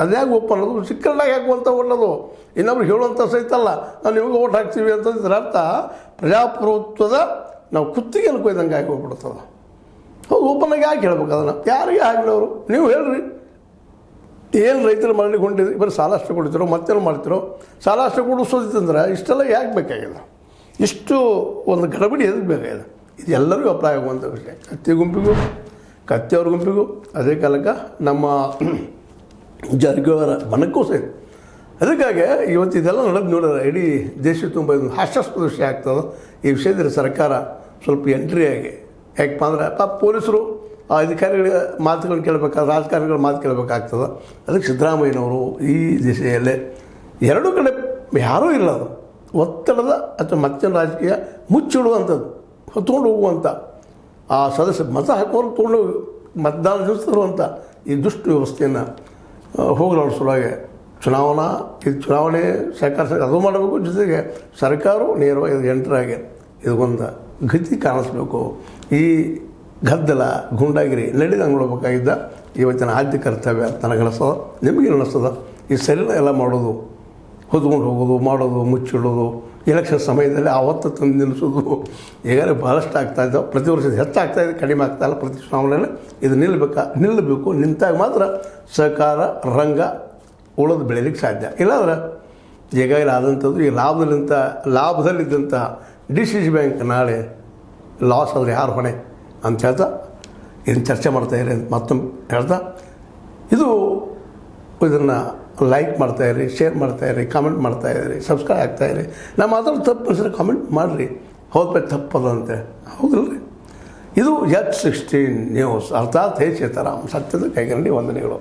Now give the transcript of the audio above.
ಅದ್ಯಾಕೆ ಓಪನ್ ಅನ್ನೋದು ಸಿಕ್ಕಲ್ಲಾಗಿ ಹಾಕುವಂಥ ಒಳ್ಳೋದು ಇನ್ನೊಬ್ರು ಹೇಳುವಂಥ ಸಹಿತಲ್ಲ ನಾವು ನಿಮಗೆ ಓಟ್ ಹಾಕ್ತೀವಿ ಅಂತ ಇದರ ಅರ್ಥ ಪ್ರಜಾಪ್ರಭುತ್ವದ ನಾವು ಕುತ್ತಿಗೆಯನ್ನು ಕೊಯ್ದಂಗೆ ಆಗಿ ಹೋಗ್ಬಿಡ್ತದೆ. ಹೌದು, ಓಪನ್ನಾಗಿ ಯಾಕೆ ಹೇಳ್ಬೇಕು ಅದನ್ನು? ಯಾರಿಗೆ ಆಗಲಿ ಅವರು ನೀವು ಹೇಳ್ರಿ, ಏನು ರೈತರು ಮಾಡಲಿಕ್ಕೆ ಹೊಂಟಿದ್ರಿ, ಬರೀ ಸಾಲ ಅಷ್ಟು ಕೊಡ್ತಿರೋ ಮತ್ತೇನು ಮಾಡ್ತಿರೋ? ಸಾಲ ಅಷ್ಟು ಕೊಡಿಸೋದಿತ್ತಂದ್ರೆ ಇಷ್ಟೆಲ್ಲ ಯಾಕೆ ಬೇಕಾಗಿಲ್ಲ? ಇಷ್ಟು ಒಂದು ಗಡಬಡಿ ಎದಕ್ಕೆ ಬೇಕಾಗಿದೆ? ಇದು ಎಲ್ಲರಿಗೂ ಅಪ್ಲೈ ಆಗುವಂಥ ವಿಷಯ. ಕತ್ತಿಯವ್ರ ಗುಂಪಿಗೂ ಅದೇ ಕಾಲಕ್ಕೆ ನಮ್ಮ ಜಾರಕಿಹೊಳಿ ಮನಕ್ಕೂ ಸಹಿತ. ಅದಕ್ಕಾಗಿ ಇವತ್ತು ಇದೆಲ್ಲ ನಡೆದು ನೋಡಿದ್ರೆ ಇಡೀ ದೇಶ ತುಂಬ ಇದೊಂದು ಹಾಸ್ಯಾಸ್ಪದ ವಿಷಯ ಆಗ್ತದೆ. ಈ ವಿಷಯದಲ್ಲಿ ಸರ್ಕಾರ ಸ್ವಲ್ಪ ಎಂಟ್ರಿ ಆಗಿ, ಯಾಕಪ್ಪ ಅಂದರೆ ಪೊಲೀಸರು ಅಧಿಕಾರಿಗಳ ಮಾತುಗಳನ್ನ ಕೇಳಬೇಕಾದ್ರೆ ರಾಜಕಾರಣಿಗಳ ಮಾತು ಕೇಳಬೇಕಾಗ್ತದೆ. ಅದಕ್ಕೆ ಸಿದ್ದರಾಮಯ್ಯನವರು ಈ ದಿಶೆಯಲ್ಲೇ ಎರಡೂ ಕಡೆ ಯಾರೂ ಇಲ್ಲ, ಅದು ಒತ್ತಡದ ಅಥವಾ ಮತ್ತೊಂದು ರಾಜಕೀಯ ಮುಚ್ಚಿಡುವಂಥದ್ದು, ಹೊತ್ಕೊಂಡು ಹೋಗುವಂಥ ಆ ಸದಸ್ಯ ಮತ ಹಾಕೋರು ತೊಗೊಂಡು ಮತದಾನ ದಿವಸ ತರುವಂಥ ಈ ದುಷ್ಟ ವ್ಯವಸ್ಥೆಯನ್ನು ಹೋಗಲಾಡಿಸೋ ಸಲುವಾಗಿ ಚುನಾವಣೆ ಸರ್ಕಾರ ಅದು ಮಾಡಬೇಕು. ಜೊತೆಗೆ ಸರ್ಕಾರವು ನೇರವಾಗಿ ಎಂಟ್ರಾಗಿ ಇದಕ್ಕೊಂದು ಗತಿ ಕಾಣಿಸ್ಬೇಕು. ಈ ಗದ್ದಲ ಗುಂಡಾಗಿರಿ ನಡೆದಂಗೆ ನೋಡಬೇಕಾಗಿದ್ದ ಇವತ್ತಿನ ಆದ್ಯ ಕರ್ತವ್ಯ ನನಗನಿಸ್ತದ, ನಿಮಗೇನು ಅನ್ನಿಸ್ತದ? ಈ ಸರಿನ ಎಲ್ಲ ಮಾಡೋದು, ಹೊದ್ಕೊಂಡು ಹೋಗೋದು, ಮಾಡೋದು, ಮುಚ್ಚಿಡೋದು, ಎಲೆಕ್ಷನ್ ಸಮಯದಲ್ಲಿ ಆವತ್ತು ತಂದು ನಿಲ್ಲಿಸೋದು ಈಗಾಗಲೇ ಭಾಳಷ್ಟು ಆಗ್ತಾಯಿದ್ದಾವೆ. ಪ್ರತಿ ವರ್ಷದ ಹೆಚ್ಚಾಗ್ತಾಯಿದೆ, ಕಡಿಮೆ ಆಗ್ತಾಯಿಲ್ಲ. ಪ್ರತಿ ಚುನಾವಣೆಯಲ್ಲಿ ಇದು ನಿಲ್ಲಬೇಕು. ನಿಂತಾಗ ಮಾತ್ರ ಸಹಕಾರ ರಂಗ ಉಳಿದು ಬೆಳೀಲಿಕ್ಕೆ ಸಾಧ್ಯ. ಇಲ್ಲಾಂದ್ರೆ ಈಗಾಗಲೇ ಆದಂಥದ್ದು ಈ ಲಾಭದಲ್ಲಿದ್ದಂಥ DCC ಬ್ಯಾಂಕ್ ನಾಳೆ ಲಾಸ್ ಆದರೆ ಯಾರು ಹೊಣೆ ಅಂತ ಹೇಳ್ತಾ ಇದನ್ನು ಚರ್ಚೆ ಮಾಡ್ತಾಯಿರಿ ಮತ್ತೊಮ್ಮೆ ಹೇಳ್ತಾ, ಇದನ್ನು ಲೈಕ್ ಮಾಡ್ತಾಯಿರಿ, ಶೇರ್ ಮಾಡ್ತಾಯಿರಿ, ಕಾಮೆಂಟ್ ಮಾಡ್ತಾಯಿರಿ, ಸಬ್ಸ್ಕ್ರೈಬ್ ಆಗ್ತಾಯಿರಿ. ನಮ್ಮ ಮಾತಾಡೋದು ತಪ್ಪು ಅನಿಸಿದ್ರೆ ಕಾಮೆಂಟ್ ಮಾಡಿರಿ, ಹೌದು ತಪ್ಪದಂತೆ, ಹೌದಲ್ರಿ? ಇದು H16 ನ್ಯೂಸ್, ಅರ್ಥಾತ್ ಹೇ ಸೀತಾರಾಮ್, ಸತ್ಯದ ಕೈಗನ್ನಡಿ ವಂದನೆಗಳು.